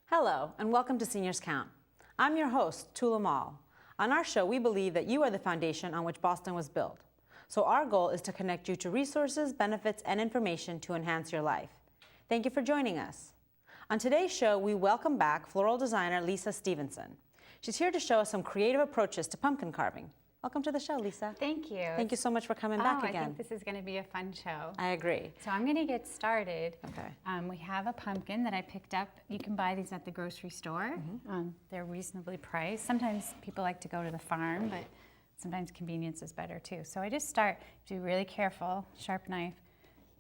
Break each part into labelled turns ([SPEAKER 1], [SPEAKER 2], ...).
[SPEAKER 1] Hello, and welcome to Seniors Count. I'm your host, Tula Mall. On our show, we believe that you are the foundation on which Boston was built. So our goal is to connect you to resources, benefits, and information to enhance your life. Thank you for joining us. On today's show, we welcome back floral designer Lisa Stevenson. She's here to show us some creative approaches to pumpkin carving. Welcome to the show, Lisa.
[SPEAKER 2] Thank you.
[SPEAKER 1] Thank you so much for coming back again.
[SPEAKER 2] I think this is going to be a fun show.
[SPEAKER 1] I agree.
[SPEAKER 2] So I'm going to get started.
[SPEAKER 1] Okay.
[SPEAKER 2] We have a pumpkin that I picked up. You can buy these at the grocery store. They're reasonably priced. Sometimes people like to go to the farm, but sometimes convenience is better too. So I just start, be really careful, sharp knife,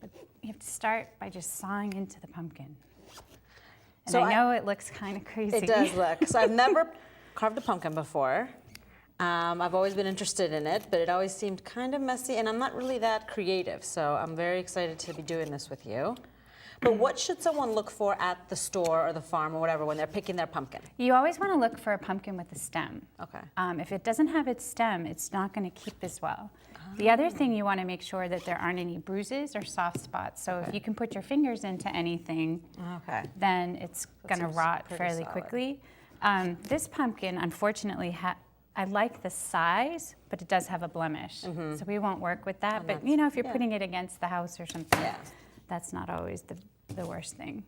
[SPEAKER 2] but you have to start by just sawing into the pumpkin. And so I know it looks kind of crazy.
[SPEAKER 1] It does look. So I've never carved a pumpkin before. I've always been interested in it, but it always seemed kind of messy, and I'm not really that creative, so I'm very excited to be doing this with you. But what should someone look for at the store or the farm or whatever when they're picking their pumpkin?
[SPEAKER 2] You always want to look for a pumpkin with a stem.
[SPEAKER 1] Okay.
[SPEAKER 2] If it doesn't have its stem, it's not going to keep as well. The other thing, you want to make sure that there aren't any bruises or soft spots. So if you can put your fingers into anything, then it's going to rot fairly quickly. This pumpkin, unfortunately, I like the size, but it does have a blemish. So we won't work with that. But you know, if you're putting it against the house or something, that's not always the worst thing.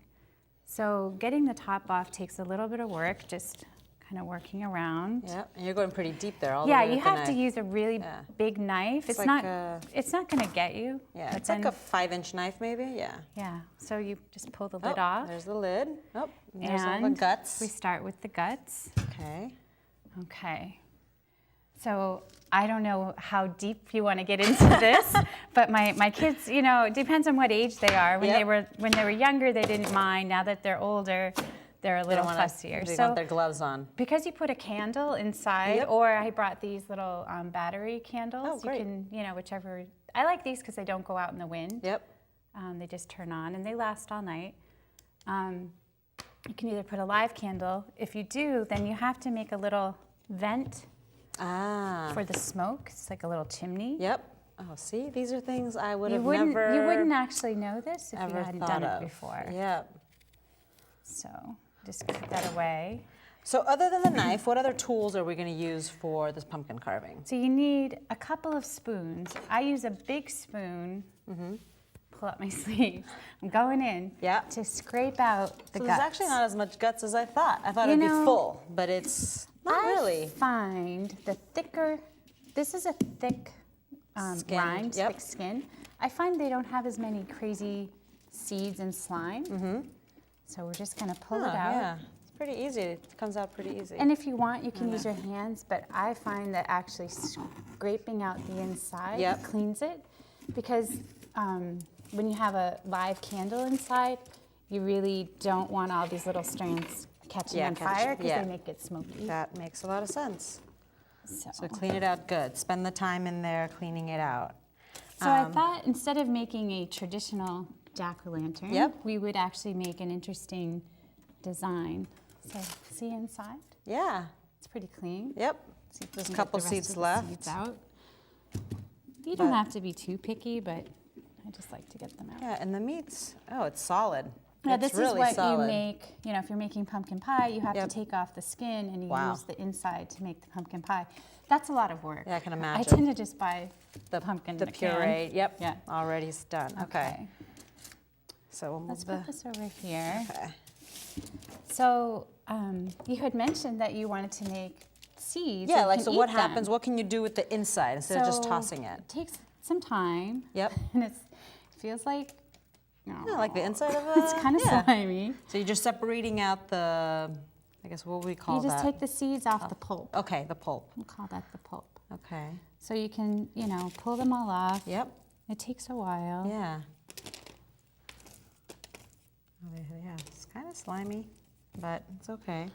[SPEAKER 2] So getting the top off takes a little bit of work, just kind of working around.
[SPEAKER 1] Yeah, and you're going pretty deep there all the way with the knife.
[SPEAKER 2] Yeah, you have to use a really big knife. It's not going to get you.
[SPEAKER 1] Yeah, it's like a 5-inch knife maybe,
[SPEAKER 2] Yeah, so you just pull the lid off.
[SPEAKER 1] There's the lid. Oh, there's all the
[SPEAKER 2] And
[SPEAKER 1] guts.
[SPEAKER 2] we start with the guts.
[SPEAKER 1] Okay.
[SPEAKER 2] Okay. So I don't know how deep you want to get into this, but my kids, you know, it depends on what age they are. When they were younger, they didn't mind. Now that they're older, they're a little fussier.
[SPEAKER 1] They want their gloves on.
[SPEAKER 2] Because you put a candle inside, or I brought these little battery candles.
[SPEAKER 1] Oh, great.
[SPEAKER 2] You can, you know, whichever. I like these because they don't go out in the wind.
[SPEAKER 1] Yep.
[SPEAKER 2] They just turn on and they last all night. You can either put a live candle. If you do, then you have to make a little vent for the smoke. It's like a little chimney.
[SPEAKER 1] Yep. Oh, see, these are things I would have never.
[SPEAKER 2] You wouldn't actually know this if you hadn't done it before.
[SPEAKER 1] Yep.
[SPEAKER 2] So just put that away.
[SPEAKER 1] So other than the knife, what other tools are we going to use for this pumpkin carving?
[SPEAKER 2] So you need a couple of spoons. I use a big spoon. Pull up my sleeves. I'm going in to scrape out the guts.
[SPEAKER 1] There's actually not as much guts as I thought. I thought it'd be full, but it's not really.
[SPEAKER 2] I find the thicker, this is a thick rind, thick skin. I find they don't have as many crazy seeds and slime. So we're just going to pull it out.
[SPEAKER 1] Yeah, it's pretty easy. It comes out pretty easy.
[SPEAKER 2] And if you want, you can use your hands, but I find that actually scraping out the inside cleans it, because when you have a live candle inside, you really don't want all these little strands catching on fire, because they make it smoky.
[SPEAKER 1] That makes a lot of sense. So clean it out good. Spend the time in there cleaning it out.
[SPEAKER 2] So I thought, instead of making a traditional jack-o'-lantern, we would actually make an interesting design. So see inside?
[SPEAKER 1] Yeah.
[SPEAKER 2] It's pretty clean.
[SPEAKER 1] Yep. There's a couple seeds left.
[SPEAKER 2] Seeds out. You don't have to be too picky, but I just like to get them out.
[SPEAKER 1] Yeah, and the meat's, it's solid.
[SPEAKER 2] Now,
[SPEAKER 1] it's
[SPEAKER 2] this
[SPEAKER 1] really
[SPEAKER 2] is what
[SPEAKER 1] solid.
[SPEAKER 2] you make, you know, if you're making pumpkin pie, you have to take off the skin and you use the inside to make the pumpkin pie. That's a lot of work.
[SPEAKER 1] Yeah, I can imagine.
[SPEAKER 2] I tend to just buy the pumpkin
[SPEAKER 1] the
[SPEAKER 2] in a
[SPEAKER 1] puree.
[SPEAKER 2] can.
[SPEAKER 1] Yep. Yeah. Already done. Okay. So we'll
[SPEAKER 2] let's put this over here.
[SPEAKER 1] Okay.
[SPEAKER 2] So you had mentioned that you wanted to make seeds.
[SPEAKER 1] Yeah, like, so what happens? What can you do with the inside instead of just tossing it?
[SPEAKER 2] It takes some time.
[SPEAKER 1] Yep.
[SPEAKER 2] And it feels like,
[SPEAKER 1] like the inside of a...
[SPEAKER 2] it's kind of slimy.
[SPEAKER 1] So you're just separating out the I guess what would we call
[SPEAKER 2] You
[SPEAKER 1] that?
[SPEAKER 2] just take the seeds off the pulp.
[SPEAKER 1] Okay, the pulp.
[SPEAKER 2] We'll call that the pulp.
[SPEAKER 1] Okay.
[SPEAKER 2] So you can, pull them all off.
[SPEAKER 1] Yep.
[SPEAKER 2] It takes a while.
[SPEAKER 1] Yeah. Yeah, it's kind of slimy, but it's okay.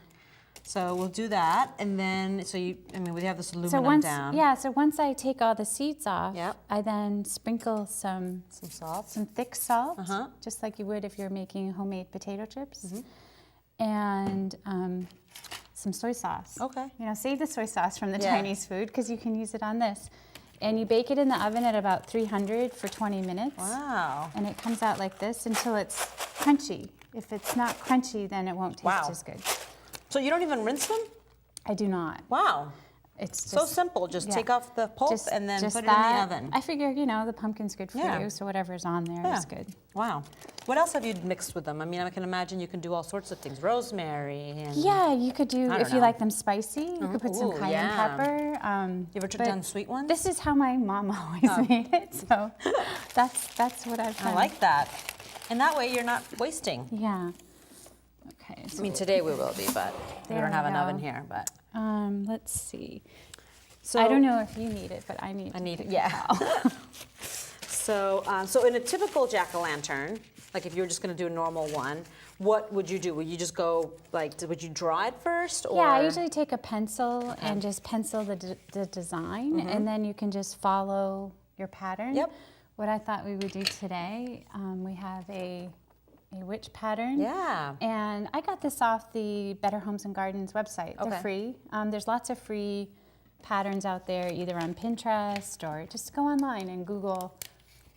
[SPEAKER 1] So we'll do that, and then, we have this aluminum down.
[SPEAKER 2] So once I take all the seeds off,
[SPEAKER 1] Yep.
[SPEAKER 2] I then sprinkle some
[SPEAKER 1] salt.
[SPEAKER 2] some thick salt,
[SPEAKER 1] Uh-huh.
[SPEAKER 2] just like you would if you're making homemade potato chips,
[SPEAKER 1] Mm-hmm.
[SPEAKER 2] and some soy sauce.
[SPEAKER 1] Okay.
[SPEAKER 2] Save the soy sauce from the
[SPEAKER 1] Yeah.
[SPEAKER 2] Chinese food because you can use it on this. And you bake it in the oven at about 300 for 20 minutes.
[SPEAKER 1] Wow.
[SPEAKER 2] And it comes out like this until it's crunchy. If it's not crunchy, then it won't taste
[SPEAKER 1] Wow.
[SPEAKER 2] as good.
[SPEAKER 1] So you don't even rinse them?
[SPEAKER 2] I do not.
[SPEAKER 1] Wow.
[SPEAKER 2] It's just
[SPEAKER 1] So simple. Just
[SPEAKER 2] yeah.
[SPEAKER 1] take off the pulp
[SPEAKER 2] Just-
[SPEAKER 1] and then
[SPEAKER 2] just
[SPEAKER 1] put it in the
[SPEAKER 2] that.
[SPEAKER 1] oven.
[SPEAKER 2] I figure, the pumpkin's good for
[SPEAKER 1] Yeah.
[SPEAKER 2] you, so whatever's on there is good.
[SPEAKER 1] Wow. What else have you mixed with them? I mean, I can imagine you can do all sorts of things. Rosemary and...
[SPEAKER 2] Yeah, you could do,
[SPEAKER 1] I
[SPEAKER 2] if
[SPEAKER 1] don't
[SPEAKER 2] you
[SPEAKER 1] know.
[SPEAKER 2] like them spicy, you could put some
[SPEAKER 1] Ooh,
[SPEAKER 2] cayenne
[SPEAKER 1] yeah.
[SPEAKER 2] pepper.
[SPEAKER 1] You ever
[SPEAKER 2] but
[SPEAKER 1] done sweet ones?
[SPEAKER 2] This is how my mom always made it, so that's what I've done.
[SPEAKER 1] I like that. And that way you're not wasting.
[SPEAKER 2] Yeah. Okay.
[SPEAKER 1] I mean, today we will be, but we
[SPEAKER 2] There
[SPEAKER 1] don't have
[SPEAKER 2] we
[SPEAKER 1] an oven
[SPEAKER 2] go.
[SPEAKER 1] here, but...
[SPEAKER 2] Let's see.
[SPEAKER 1] So
[SPEAKER 2] I don't know if you need it, but I need.
[SPEAKER 1] I need it, yeah. So in a typical jack-o'-lantern, like if you were just going to do a normal one, what would you do? Would you just go, would you draw it first? Or?
[SPEAKER 2] Yeah, I usually take a pencil and just pencil the design, and then you can just follow your pattern.
[SPEAKER 1] Yep.
[SPEAKER 2] What I thought we would do today, we have a witch pattern.
[SPEAKER 1] Yeah.
[SPEAKER 2] And I got this off the Better Homes and Gardens website. They're
[SPEAKER 1] Okay.
[SPEAKER 2] free. There's lots of free patterns out there, either on Pinterest or just go online and Google,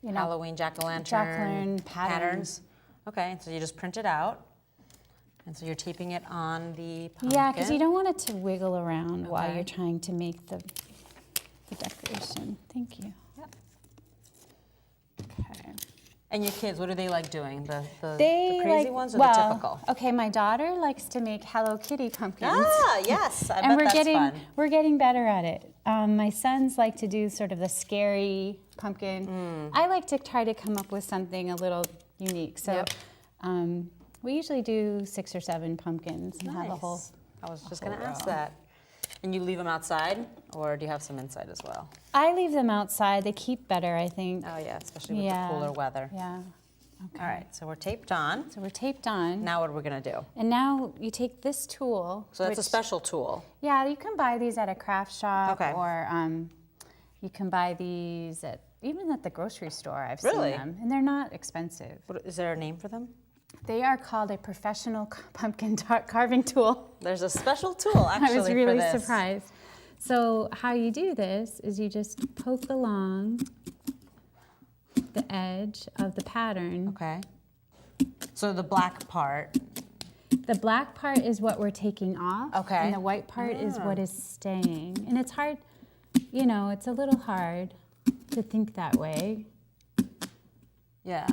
[SPEAKER 1] Halloween jack-o'-lantern
[SPEAKER 2] Jack-o'-lantern patterns.
[SPEAKER 1] Okay, so you just print it out. And so you're taping it on the pumpkin.
[SPEAKER 2] Yeah, because you don't want it to wiggle around while
[SPEAKER 1] Okay.
[SPEAKER 2] you're trying to make the decoration. Thank you.
[SPEAKER 1] Yep.
[SPEAKER 2] Okay.
[SPEAKER 1] And your kids, what do they like doing? The
[SPEAKER 2] They
[SPEAKER 1] crazy
[SPEAKER 2] like,
[SPEAKER 1] ones or the typical?
[SPEAKER 2] Okay, my daughter likes to make Hello Kitty pumpkins.
[SPEAKER 1] Ah, yes, I
[SPEAKER 2] and
[SPEAKER 1] bet that's fun.
[SPEAKER 2] we're getting better at it. My sons like to do sort of the scary pumpkin. I like to try to come up with something a little unique. So
[SPEAKER 1] Yep.
[SPEAKER 2] we usually do 6 or 7 pumpkins and have a whole.
[SPEAKER 1] Nice. I was just
[SPEAKER 2] whole
[SPEAKER 1] going to ask
[SPEAKER 2] row.
[SPEAKER 1] that. And you leave them outside, or do you have some inside as well?
[SPEAKER 2] I leave them outside. They keep better, I think.
[SPEAKER 1] Oh, yeah, especially with
[SPEAKER 2] Yeah.
[SPEAKER 1] the cooler weather.
[SPEAKER 2] Yeah. Okay.
[SPEAKER 1] All right, so we're taped on.
[SPEAKER 2] So we're taped on.
[SPEAKER 1] Now what are we going to do?
[SPEAKER 2] And now you take this tool.
[SPEAKER 1] So that's a
[SPEAKER 2] which-
[SPEAKER 1] special tool.
[SPEAKER 2] Yeah, you can buy these at a craft shop,
[SPEAKER 1] Okay.
[SPEAKER 2] or you can buy these even at the grocery store. I've
[SPEAKER 1] Really?
[SPEAKER 2] seen them, and they're not expensive.
[SPEAKER 1] Is there a name for them?
[SPEAKER 2] They are called a professional pumpkin carving tool.
[SPEAKER 1] There's a special tool, actually,
[SPEAKER 2] I was really
[SPEAKER 1] for this.
[SPEAKER 2] surprised. So how you do this is you just poke along the edge of the pattern.
[SPEAKER 1] Okay. So the black part.
[SPEAKER 2] The black part is what we're taking off.
[SPEAKER 1] Okay.
[SPEAKER 2] And the white part is what is staying. And it's hard, it's a little hard to think that way.
[SPEAKER 1] Yeah.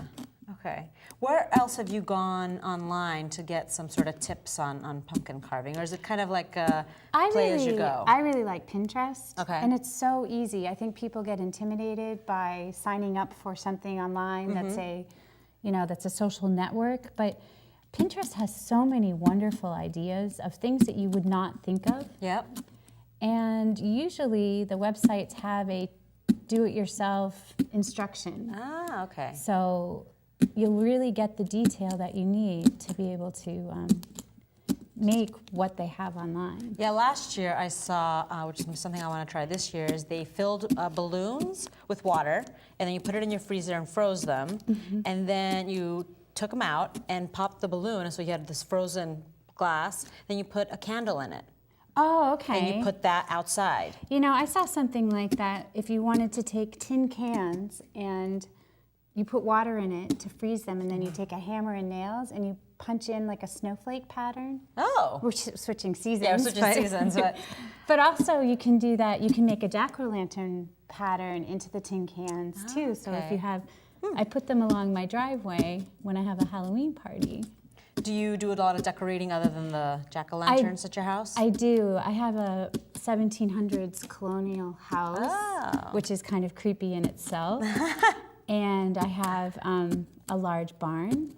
[SPEAKER 1] Okay. Where else have you gone online to get some sort of tips on pumpkin carving? Or is it kind of like play as you go?
[SPEAKER 2] I really like Pinterest.
[SPEAKER 1] Okay.
[SPEAKER 2] And it's so easy. I think people get intimidated by signing up for something online that's a social network. But Pinterest has so many wonderful ideas of things that you would not think of.
[SPEAKER 1] Yep.
[SPEAKER 2] And usually the websites have a do-it-yourself instruction.
[SPEAKER 1] Ah, okay.
[SPEAKER 2] So you'll really get the detail that you need to be able to make what they have online.
[SPEAKER 1] Yeah, last year I saw, which is something I want to try this year, is they filled balloons with water, and then you put it in your freezer and froze them, and then you took them out and popped the balloon, and so you had this frozen glass, then you put a candle in it,
[SPEAKER 2] Oh, okay.
[SPEAKER 1] and you put that outside.
[SPEAKER 2] I saw something like that. If you wanted to take tin cans and you put water in it to freeze them, and then you take a hammer and nails and you punch in like a snowflake pattern.
[SPEAKER 1] Oh.
[SPEAKER 2] We're switching seasons.
[SPEAKER 1] Yeah, we're switching seasons, but...
[SPEAKER 2] But also you can do that. You can make a jack-o'-lantern pattern into the tin cans too. So if
[SPEAKER 1] okay.
[SPEAKER 2] you have, I put them along my driveway when I have a Halloween party.
[SPEAKER 1] Do you do a lot of decorating other than the jack-o'-lanterns at your house?
[SPEAKER 2] I do. I have a 1700s colonial house,
[SPEAKER 1] Oh.
[SPEAKER 2] which is kind of creepy in itself. And I have a large barn.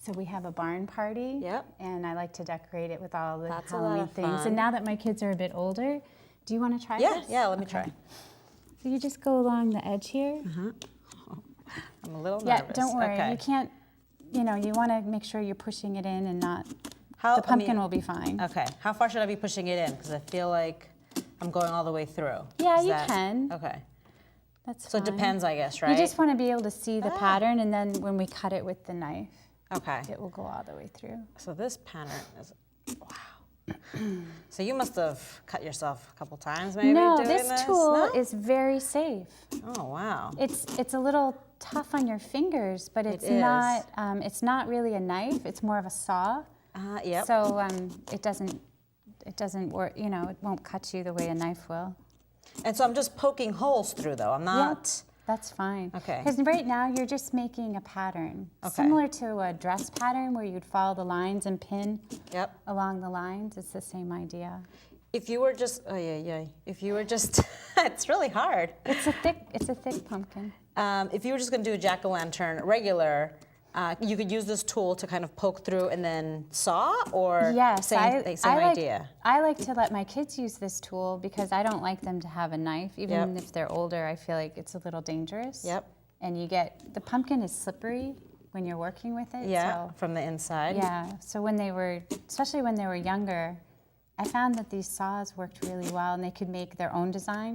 [SPEAKER 2] So we have a barn party.
[SPEAKER 1] Yep.
[SPEAKER 2] And I like to decorate it with all the
[SPEAKER 1] That's a lot
[SPEAKER 2] Halloween
[SPEAKER 1] of
[SPEAKER 2] things.
[SPEAKER 1] fun.
[SPEAKER 2] And now that my kids are a bit older, do you want to try
[SPEAKER 1] Yeah,
[SPEAKER 2] this?
[SPEAKER 1] yeah, let me try.
[SPEAKER 2] So you just go along the edge here.
[SPEAKER 1] I'm a little
[SPEAKER 2] Yeah,
[SPEAKER 1] nervous.
[SPEAKER 2] don't worry.
[SPEAKER 1] Okay.
[SPEAKER 2] You can't, you know, you want to make sure you're pushing it in and not,
[SPEAKER 1] How,
[SPEAKER 2] the pumpkin
[SPEAKER 1] I mean,
[SPEAKER 2] will be fine.
[SPEAKER 1] Okay, how far should I be pushing it in? Because I feel like I'm going all the way through.
[SPEAKER 2] Yeah,
[SPEAKER 1] Is
[SPEAKER 2] you
[SPEAKER 1] that-
[SPEAKER 2] can.
[SPEAKER 1] Okay,
[SPEAKER 2] That's
[SPEAKER 1] so it
[SPEAKER 2] fine.
[SPEAKER 1] depends, I guess, right?
[SPEAKER 2] You just want to be able to see the
[SPEAKER 1] Ah.
[SPEAKER 2] pattern, and then when we cut it with the knife,
[SPEAKER 1] Okay,
[SPEAKER 2] it will go all the way through.
[SPEAKER 1] so this pattern is, wow. So you must have cut yourself a couple times maybe
[SPEAKER 2] No,
[SPEAKER 1] doing
[SPEAKER 2] this
[SPEAKER 1] this?
[SPEAKER 2] tool
[SPEAKER 1] No?
[SPEAKER 2] is very safe.
[SPEAKER 1] Oh, wow.
[SPEAKER 2] It's a little tough on your fingers, but
[SPEAKER 1] It
[SPEAKER 2] it's not really a knife. It's more of a saw.
[SPEAKER 1] Yep.
[SPEAKER 2] So it doesn't work. You know, it won't cut you the way a knife will.
[SPEAKER 1] And so I'm just poking holes through though, I'm not,
[SPEAKER 2] That's fine.
[SPEAKER 1] Okay.
[SPEAKER 2] Because right now you're just making a pattern,
[SPEAKER 1] Okay.
[SPEAKER 2] similar to a dress pattern where you'd follow the lines and pin
[SPEAKER 1] yep.
[SPEAKER 2] along the lines. It's the same idea.
[SPEAKER 1] If you were just, oh yeah, if you were just, it's really hard.
[SPEAKER 2] It's a thick pumpkin.
[SPEAKER 1] If you were just gonna do a jack-o'-lantern regular, you could use this tool to kind of poke through and then saw, or
[SPEAKER 2] Yes,
[SPEAKER 1] same idea?
[SPEAKER 2] I like to let my kids use this tool because I don't like them to have a knife. Even
[SPEAKER 1] Yep.
[SPEAKER 2] if they're older, I feel like it's a little dangerous.
[SPEAKER 1] Yep.
[SPEAKER 2] And the pumpkin is slippery when you're working with it.
[SPEAKER 1] Yeah,
[SPEAKER 2] So,
[SPEAKER 1] from the inside.
[SPEAKER 2] yeah. So especially when they were younger, I found that these saws worked really well, and they could make their own design.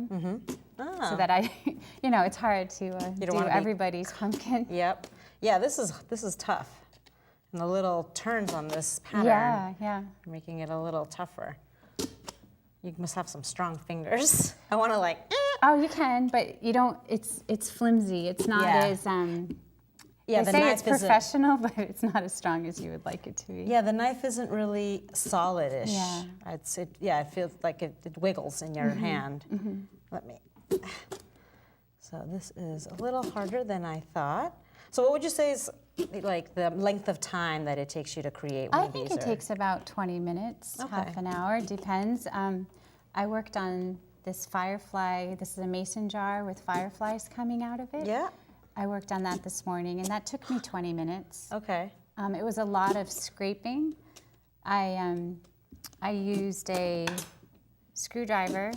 [SPEAKER 1] Ah.
[SPEAKER 2] So that it's hard to do
[SPEAKER 1] wanna be-
[SPEAKER 2] everybody's pumpkin.
[SPEAKER 1] Yep. Yeah, this is tough. And the little turns on this pattern
[SPEAKER 2] Yeah, yeah.
[SPEAKER 1] are making it a little tougher. You must have some strong fingers. I want to like,
[SPEAKER 2] Oh, you can, but you don't. It's flimsy. It's not
[SPEAKER 1] Yeah.
[SPEAKER 2] as.
[SPEAKER 1] yeah,
[SPEAKER 2] They
[SPEAKER 1] the
[SPEAKER 2] say
[SPEAKER 1] knife
[SPEAKER 2] it's
[SPEAKER 1] isn't.
[SPEAKER 2] professional, but it's not as strong as you would like it to be.
[SPEAKER 1] Yeah, the knife isn't really solid-ish.
[SPEAKER 2] Yeah.
[SPEAKER 1] It feels like it wiggles in your hand. Let me. So this is a little harder than I thought. So what would you say is like the length of time that it takes you to create one
[SPEAKER 2] I
[SPEAKER 1] of these?
[SPEAKER 2] think it takes about 20 minutes,
[SPEAKER 1] Okay.
[SPEAKER 2] half an hour, depends. I worked on this firefly. This is a mason jar with fireflies coming out of it.
[SPEAKER 1] Yeah.
[SPEAKER 2] I worked on that this morning, and that took me 20 minutes.
[SPEAKER 1] Okay.
[SPEAKER 2] It was a lot of scraping. I used a screwdriver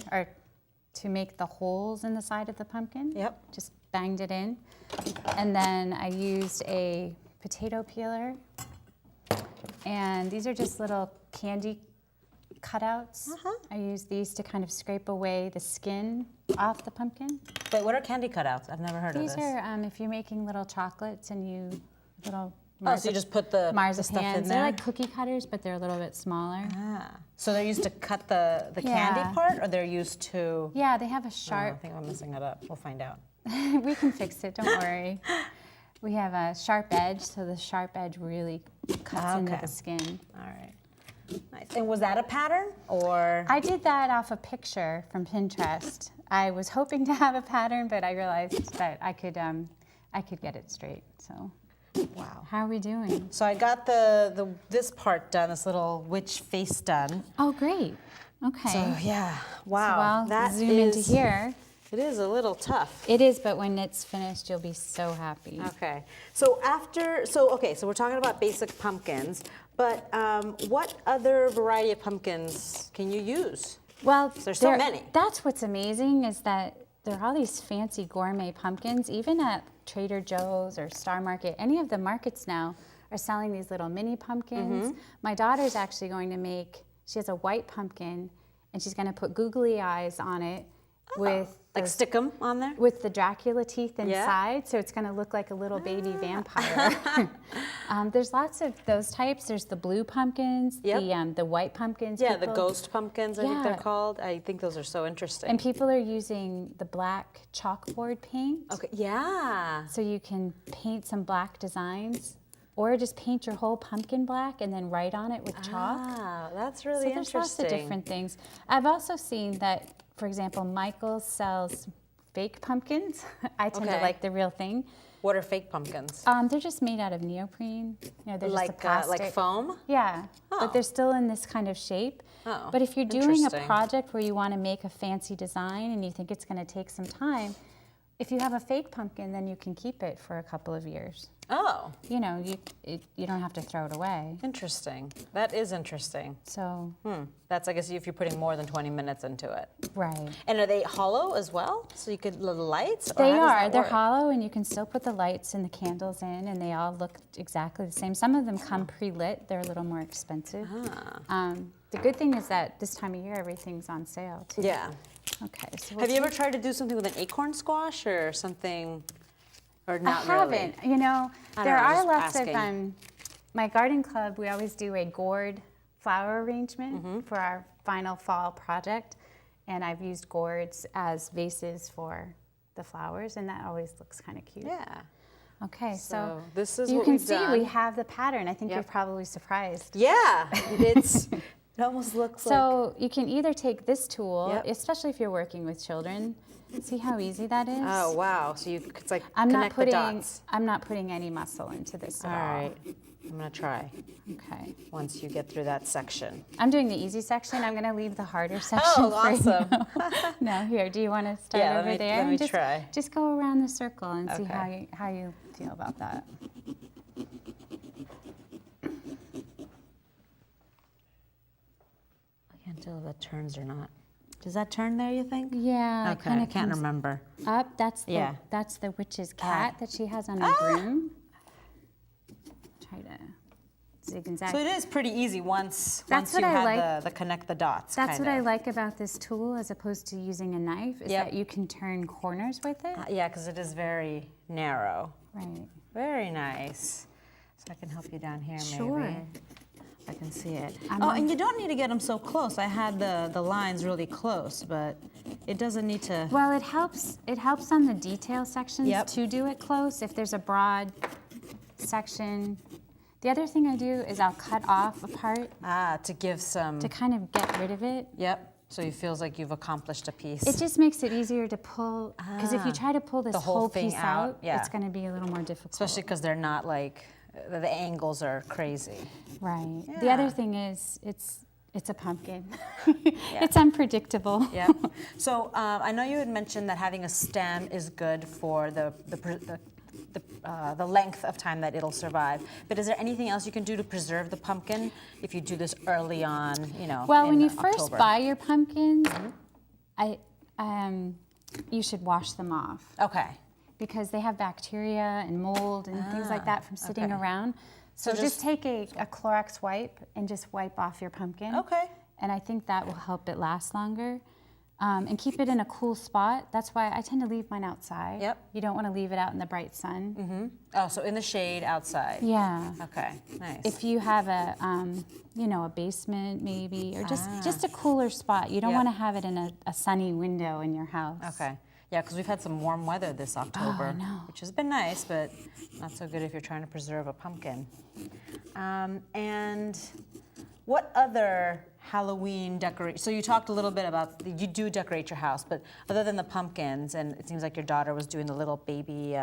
[SPEAKER 2] to make the holes in the side of the pumpkin.
[SPEAKER 1] Yep.
[SPEAKER 2] Just banged it in. And then I used a potato peeler. And these are just little candy cutouts. I use these to kind of scrape away the skin off the pumpkin.
[SPEAKER 1] Wait, what are candy cutouts? I've never heard
[SPEAKER 2] These
[SPEAKER 1] of this.
[SPEAKER 2] are if you're making little chocolates and little
[SPEAKER 1] Oh, so you just put the stuff in
[SPEAKER 2] marzipans.
[SPEAKER 1] there?
[SPEAKER 2] They're like cookie cutters, but they're a little bit smaller.
[SPEAKER 1] Ah. So they're used to cut the
[SPEAKER 2] Yeah.
[SPEAKER 1] candy part, or they're used to?
[SPEAKER 2] Yeah, they have a
[SPEAKER 1] Oh, I
[SPEAKER 2] sharp.
[SPEAKER 1] think I'm messing it up. We'll find out.
[SPEAKER 2] We can fix it. Don't worry. We have a sharp edge, so the sharp edge really cuts into
[SPEAKER 1] Okay.
[SPEAKER 2] the skin.
[SPEAKER 1] All right. Nice. And was that a pattern, or?
[SPEAKER 2] I did that off a picture from Pinterest. I was hoping to have a pattern, but I realized that I could get it straight. So,
[SPEAKER 1] Wow.
[SPEAKER 2] how are we doing?
[SPEAKER 1] So I got this part done, this little witch face done.
[SPEAKER 2] Oh, great. Okay.
[SPEAKER 1] So yeah, wow.
[SPEAKER 2] So I'll
[SPEAKER 1] that
[SPEAKER 2] zoom into
[SPEAKER 1] is-
[SPEAKER 2] here.
[SPEAKER 1] It is a little tough.
[SPEAKER 2] It is, but when it's finished, you'll be so happy.
[SPEAKER 1] Okay. So so we're talking about basic pumpkins, but what other variety of pumpkins can you use?
[SPEAKER 2] Well,
[SPEAKER 1] There's so many.
[SPEAKER 2] That's what's amazing is that there are all these fancy gourmet pumpkins, even at Trader Joe's or Star Market. Any of the markets now are selling these little mini pumpkins. My daughter's actually going to she has a white pumpkin, and she's going to put googly eyes on it with
[SPEAKER 1] Like stick them on there?
[SPEAKER 2] with the Dracula teeth
[SPEAKER 1] Yeah.
[SPEAKER 2] inside, so it's going to look like a little baby vampire. There's lots of those types. There's the blue pumpkins, the white pumpkins.
[SPEAKER 1] Yeah, the
[SPEAKER 2] people-
[SPEAKER 1] ghost pumpkins, I think they're
[SPEAKER 2] Yeah.
[SPEAKER 1] called. I think those are so interesting.
[SPEAKER 2] And people are using the black chalkboard paint.
[SPEAKER 1] Okay, yeah.
[SPEAKER 2] So you can paint some black designs, or just paint your whole pumpkin black and then write on it with chalk.
[SPEAKER 1] Ah, that's
[SPEAKER 2] So
[SPEAKER 1] really
[SPEAKER 2] there's
[SPEAKER 1] interesting.
[SPEAKER 2] lots of different things. I've also seen that, for example, Michaels sells fake pumpkins. I tend to
[SPEAKER 1] Okay.
[SPEAKER 2] like the real thing.
[SPEAKER 1] What are fake pumpkins?
[SPEAKER 2] They're just made out of neoprene. They're just a
[SPEAKER 1] Like
[SPEAKER 2] plastic.
[SPEAKER 1] foam?
[SPEAKER 2] Yeah,
[SPEAKER 1] Oh.
[SPEAKER 2] but they're still in this kind of shape.
[SPEAKER 1] Oh,
[SPEAKER 2] But if you're doing a
[SPEAKER 1] interesting.
[SPEAKER 2] project where you want to make a fancy design and you think it's going to take some time, if you have a fake pumpkin, then you can keep it for a couple of years.
[SPEAKER 1] Oh,
[SPEAKER 2] You know, you don't have to throw it away.
[SPEAKER 1] interesting. That is interesting.
[SPEAKER 2] So,
[SPEAKER 1] That's, I guess, if you're putting more than 20 minutes into it.
[SPEAKER 2] right.
[SPEAKER 1] And are they hollow as well? So you could, little lights? Or
[SPEAKER 2] They
[SPEAKER 1] how does
[SPEAKER 2] are.
[SPEAKER 1] that
[SPEAKER 2] They're
[SPEAKER 1] work?
[SPEAKER 2] hollow, and you can still put the lights and the candles in, and they all look exactly the same. Some of them come pre-lit. They're a little more expensive. The good thing is that this time of year, everything's on sale, too.
[SPEAKER 1] Yeah.
[SPEAKER 2] Okay. So
[SPEAKER 1] Have you ever tried to do something with an acorn squash or something? Or not
[SPEAKER 2] I
[SPEAKER 1] really?
[SPEAKER 2] haven't. You know,
[SPEAKER 1] I don't
[SPEAKER 2] there
[SPEAKER 1] know,
[SPEAKER 2] are
[SPEAKER 1] just
[SPEAKER 2] lots
[SPEAKER 1] asking.
[SPEAKER 2] of, my garden club, we always do a gourd flower arrangement
[SPEAKER 1] Mm-hmm.
[SPEAKER 2] for our final fall project. And I've used gourds as vases for the flowers, and that always looks kind of cute.
[SPEAKER 1] Yeah.
[SPEAKER 2] Okay, so
[SPEAKER 1] this is
[SPEAKER 2] you
[SPEAKER 1] what
[SPEAKER 2] can
[SPEAKER 1] we've
[SPEAKER 2] see
[SPEAKER 1] done.
[SPEAKER 2] we have the pattern. I think
[SPEAKER 1] Yep.
[SPEAKER 2] you're probably surprised.
[SPEAKER 1] Yeah, it almost looks like.
[SPEAKER 2] So you can either take this tool,
[SPEAKER 1] Yep.
[SPEAKER 2] especially if you're working with children. See how easy that is?
[SPEAKER 1] Oh, wow. So it's like
[SPEAKER 2] I'm not
[SPEAKER 1] connect the dots.
[SPEAKER 2] I'm not putting any muscle into this
[SPEAKER 1] All
[SPEAKER 2] at all.
[SPEAKER 1] right. I'm going to try
[SPEAKER 2] Okay.
[SPEAKER 1] once you get through that section.
[SPEAKER 2] I'm doing the easy section. I'm going to leave the harder section.
[SPEAKER 1] Oh,
[SPEAKER 2] for
[SPEAKER 1] awesome.
[SPEAKER 2] you. No, here. Do you want to start
[SPEAKER 1] Yeah,
[SPEAKER 2] over there?
[SPEAKER 1] let me
[SPEAKER 2] And just,
[SPEAKER 1] try.
[SPEAKER 2] Just go around the circle and see
[SPEAKER 1] Okay.
[SPEAKER 2] how you feel about that.
[SPEAKER 1] I can't tell if that turns or not. Does that turn there, you think?
[SPEAKER 2] Yeah.
[SPEAKER 1] Okay, I can't remember.
[SPEAKER 2] Up. That's the
[SPEAKER 1] Yeah.
[SPEAKER 2] that's the witch's cat that she has on her
[SPEAKER 1] Ah!
[SPEAKER 2] broom. Try to zigzag.
[SPEAKER 1] So it is pretty easy once
[SPEAKER 2] That's
[SPEAKER 1] you
[SPEAKER 2] what I
[SPEAKER 1] have
[SPEAKER 2] like.
[SPEAKER 1] the connect the dots.
[SPEAKER 2] That's
[SPEAKER 1] kind
[SPEAKER 2] what I
[SPEAKER 1] of.
[SPEAKER 2] like about this tool as opposed to using a knife is
[SPEAKER 1] Yep.
[SPEAKER 2] that you can turn corners with it.
[SPEAKER 1] Yeah, because it is very narrow.
[SPEAKER 2] Right.
[SPEAKER 1] Very nice. So I can help you down here,
[SPEAKER 2] Sure.
[SPEAKER 1] maybe. I can see it.
[SPEAKER 2] I'm
[SPEAKER 1] Oh,
[SPEAKER 2] on-
[SPEAKER 1] and you don't need to get them so close. I had the lines really close, but it doesn't need to.
[SPEAKER 2] Well, it helps on the detail sections
[SPEAKER 1] Yep.
[SPEAKER 2] to do it close if there's a broad section. The other thing I do is I'll cut off a part
[SPEAKER 1] To give some.
[SPEAKER 2] to kind of get rid of it.
[SPEAKER 1] Yep. So it feels like you've accomplished a piece.
[SPEAKER 2] It just makes it easier to pull, because if you try to pull this
[SPEAKER 1] The whole thing
[SPEAKER 2] piece
[SPEAKER 1] out,
[SPEAKER 2] out,
[SPEAKER 1] yeah.
[SPEAKER 2] it's going to be a little more difficult.
[SPEAKER 1] Especially because they're not like the angles are crazy.
[SPEAKER 2] Right. The
[SPEAKER 1] Yeah.
[SPEAKER 2] other thing is it's a pumpkin. It's unpredictable.
[SPEAKER 1] Yep. So I know you had mentioned that having a stem is good for the length of time that it'll survive. But is there anything else you can do to preserve the pumpkin if you do this early on?
[SPEAKER 2] Well, when
[SPEAKER 1] in
[SPEAKER 2] you first
[SPEAKER 1] October?
[SPEAKER 2] buy your pumpkins, you should wash them off
[SPEAKER 1] Okay.
[SPEAKER 2] because they have bacteria and mold and things like that from sitting
[SPEAKER 1] okay.
[SPEAKER 2] around. So
[SPEAKER 1] So
[SPEAKER 2] just take a Clorox wipe and just wipe off your pumpkin.
[SPEAKER 1] Okay.
[SPEAKER 2] And I think that will help it last longer. And keep it in a cool spot. That's why I tend to leave mine outside.
[SPEAKER 1] Yep.
[SPEAKER 2] You don't want to leave it out in the bright sun.
[SPEAKER 1] Oh, so in the shade outside.
[SPEAKER 2] Yeah.
[SPEAKER 1] Okay. Nice.
[SPEAKER 2] If you have a basement maybe, or just a cooler spot, you don't
[SPEAKER 1] Yep.
[SPEAKER 2] want to have it in a sunny window in your house.
[SPEAKER 1] Okay. Yeah, because we've had some warm weather this October,
[SPEAKER 2] no.
[SPEAKER 1] which has been nice, but not so good if you're trying to preserve a pumpkin. And what other Halloween decoration? So you talked a little bit about you do decorate your house, but other than the pumpkins, and it seems like your daughter was doing the little baby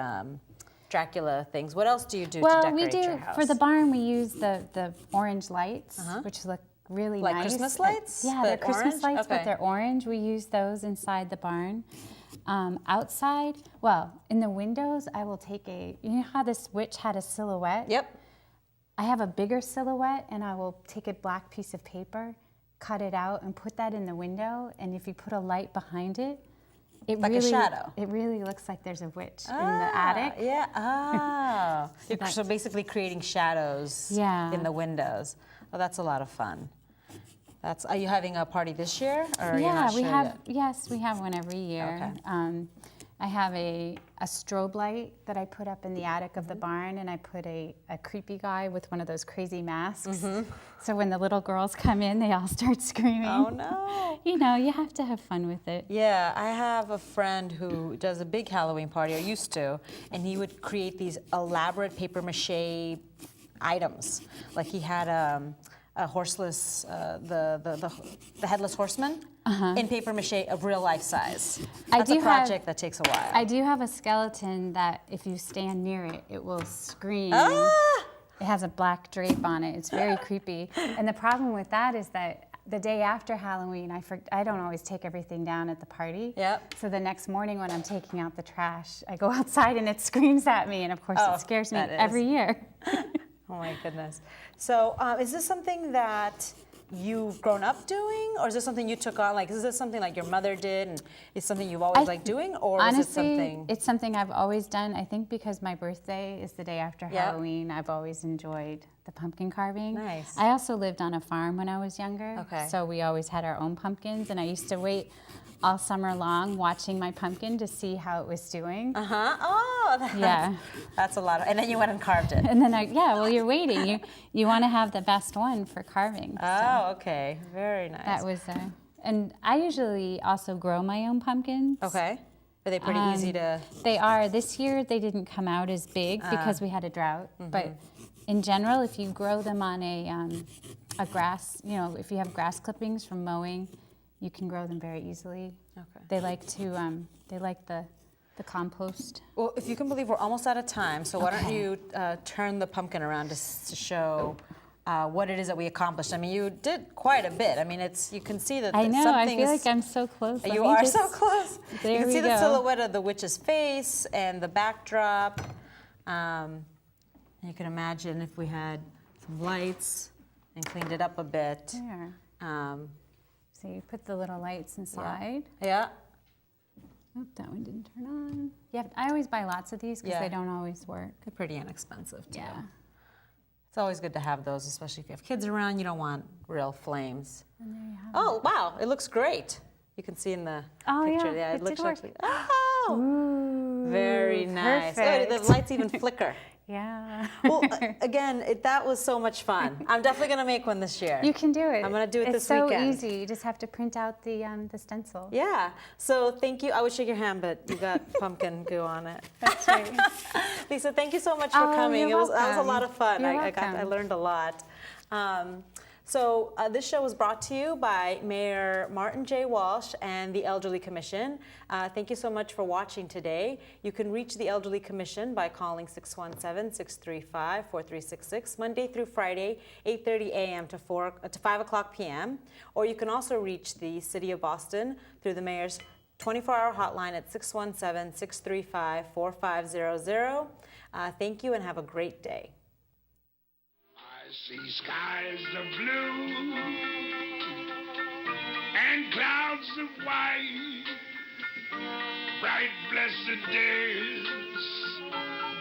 [SPEAKER 1] Dracula things. What else do you do to
[SPEAKER 2] Well,
[SPEAKER 1] decorate
[SPEAKER 2] we
[SPEAKER 1] your
[SPEAKER 2] do
[SPEAKER 1] house?
[SPEAKER 2] for the barn. We use the orange lights, which look really
[SPEAKER 1] Like
[SPEAKER 2] nice.
[SPEAKER 1] Christmas lights,
[SPEAKER 2] Yeah,
[SPEAKER 1] but
[SPEAKER 2] they're Christmas
[SPEAKER 1] orange?
[SPEAKER 2] lights,
[SPEAKER 1] Okay.
[SPEAKER 2] but they're orange. We use those inside the barn. Outside, well, in the windows, I will take you know how this witch had a silhouette?
[SPEAKER 1] Yep.
[SPEAKER 2] I have a bigger silhouette, and I will take a black piece of paper, cut it out, and put that in the window. And if you put a light behind it, it
[SPEAKER 1] Like a
[SPEAKER 2] really,
[SPEAKER 1] shadow.
[SPEAKER 2] It really looks like there's a witch in the attic.
[SPEAKER 1] Yeah. Oh. so
[SPEAKER 2] that's-
[SPEAKER 1] basically creating shadows
[SPEAKER 2] Yeah.
[SPEAKER 1] in the windows. Oh, that's a lot of fun. Are you having a party this year, or are you
[SPEAKER 2] Yeah,
[SPEAKER 1] not
[SPEAKER 2] we
[SPEAKER 1] sure
[SPEAKER 2] have.
[SPEAKER 1] yet?
[SPEAKER 2] Yes, we have one every year.
[SPEAKER 1] Okay.
[SPEAKER 2] I have a strobe light that I put up in the attic of the
[SPEAKER 1] Mm-hmm.
[SPEAKER 2] barn, and I put a creepy guy with one of those crazy masks.
[SPEAKER 1] Mm-hmm.
[SPEAKER 2] So when the little girls come in, they all start screaming.
[SPEAKER 1] Oh no.
[SPEAKER 2] You know, you have to have fun with it.
[SPEAKER 1] Yeah, I have a friend who does a big Halloween party, or used to, and he would create these elaborate paper mache items. Like he had a horseless, the headless horseman in paper mache of real life size.
[SPEAKER 2] I
[SPEAKER 1] That's a
[SPEAKER 2] do have-
[SPEAKER 1] project that takes a while.
[SPEAKER 2] I do have a skeleton that if you stand near it, it will scream.
[SPEAKER 1] Ah!
[SPEAKER 2] It has a black drape on it. It's very creepy. And the problem with that is that the day after Halloween, I don't always take everything down at the party.
[SPEAKER 1] Yep.
[SPEAKER 2] So the next morning when I'm taking out the trash, I go outside and it screams at me, and of course it scares me every year.
[SPEAKER 1] Oh my goodness. So is this something that you've grown up doing, or is this something you took on? Like, is this something like your mother did, and it's something you've always liked doing, or
[SPEAKER 2] honestly,
[SPEAKER 1] is it something?
[SPEAKER 2] It's something I've always done. I think because my birthday is the day after Halloween, I've always enjoyed the pumpkin carving.
[SPEAKER 1] Nice.
[SPEAKER 2] I also lived on a farm when I was younger,
[SPEAKER 1] Okay.
[SPEAKER 2] so we always had our own pumpkins, and I used to wait all summer long watching my pumpkin to see how it was doing.
[SPEAKER 1] Oh, that's a lot. And then you went and carved it.
[SPEAKER 2] And then well, you're waiting. You want to have the best one for carving.
[SPEAKER 1] Oh, okay, very nice.
[SPEAKER 2] That was, and I usually also grow my own pumpkins.
[SPEAKER 1] Okay. Are they pretty easy to?
[SPEAKER 2] They are. This year they didn't come out as big because we had a drought. But in general, if you grow them on a grass, if you have grass clippings from mowing, you can grow them very easily.
[SPEAKER 1] Okay.
[SPEAKER 2] They like to. They like the compost.
[SPEAKER 1] Well, if you can believe, we're almost out of time. So why don't you turn the pumpkin around to show what it is that we accomplished? I mean, you did quite a bit. I mean, you can see that.
[SPEAKER 2] I know. I
[SPEAKER 1] something
[SPEAKER 2] feel
[SPEAKER 1] is,
[SPEAKER 2] like I'm so close.
[SPEAKER 1] You are so close.
[SPEAKER 2] There
[SPEAKER 1] you can
[SPEAKER 2] we
[SPEAKER 1] see
[SPEAKER 2] go.
[SPEAKER 1] the silhouette of the witch's face and the backdrop. You can imagine if we had some lights and cleaned it up a bit.
[SPEAKER 2] There. So you put the little lights inside.
[SPEAKER 1] Yeah.
[SPEAKER 2] Oh, that one didn't turn on. I always buy lots of these because they don't always work.
[SPEAKER 1] They're pretty inexpensive too.
[SPEAKER 2] Yeah.
[SPEAKER 1] It's always good to have those, especially if you have kids around. You don't want real flames.
[SPEAKER 2] And there you have
[SPEAKER 1] Oh, wow, it looks great. You can see in the picture.
[SPEAKER 2] yeah,
[SPEAKER 1] It
[SPEAKER 2] it
[SPEAKER 1] looks
[SPEAKER 2] did work.
[SPEAKER 1] actually. Oh,
[SPEAKER 2] Ooh,
[SPEAKER 1] very nice. Oh,
[SPEAKER 2] perfect.
[SPEAKER 1] the lights even flicker.
[SPEAKER 2] Yeah.
[SPEAKER 1] Well, again, that was so much fun. I'm definitely going to make one this year.
[SPEAKER 2] You can do it.
[SPEAKER 1] I'm going to do it this
[SPEAKER 2] It's so
[SPEAKER 1] weekend.
[SPEAKER 2] easy. You just have to print out the stencil.
[SPEAKER 1] Yeah. So thank you. I would shake your hand, but you got pumpkin goo on it.
[SPEAKER 2] That's right.
[SPEAKER 1] Lisa, thank you so much for coming.
[SPEAKER 2] You're
[SPEAKER 1] That was a lot of fun.
[SPEAKER 2] You're
[SPEAKER 1] I
[SPEAKER 2] welcome.
[SPEAKER 1] learned a lot. So this show was brought to you by Mayor Martin J. Walsh and the Elderly Commission. Thank you so much for watching today. You can reach the Elderly Commission by calling 617-635-4366, Monday through Friday, 8:30 a.m. to 5 o'clock p.m. Or you can also reach the City of Boston through the Mayor's 24-hour hotline at 617-635-4500. Thank you and have a great day.
[SPEAKER 3] I see skies of blue and clouds of white, bright blessed days,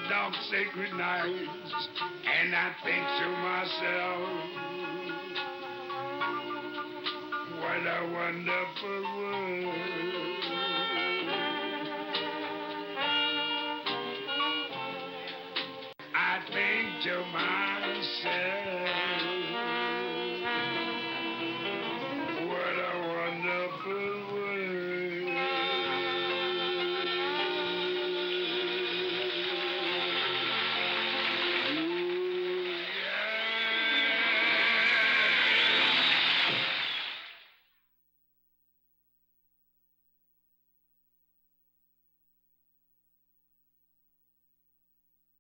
[SPEAKER 3] dark sacred nights, and I think to myself, what a wonderful world.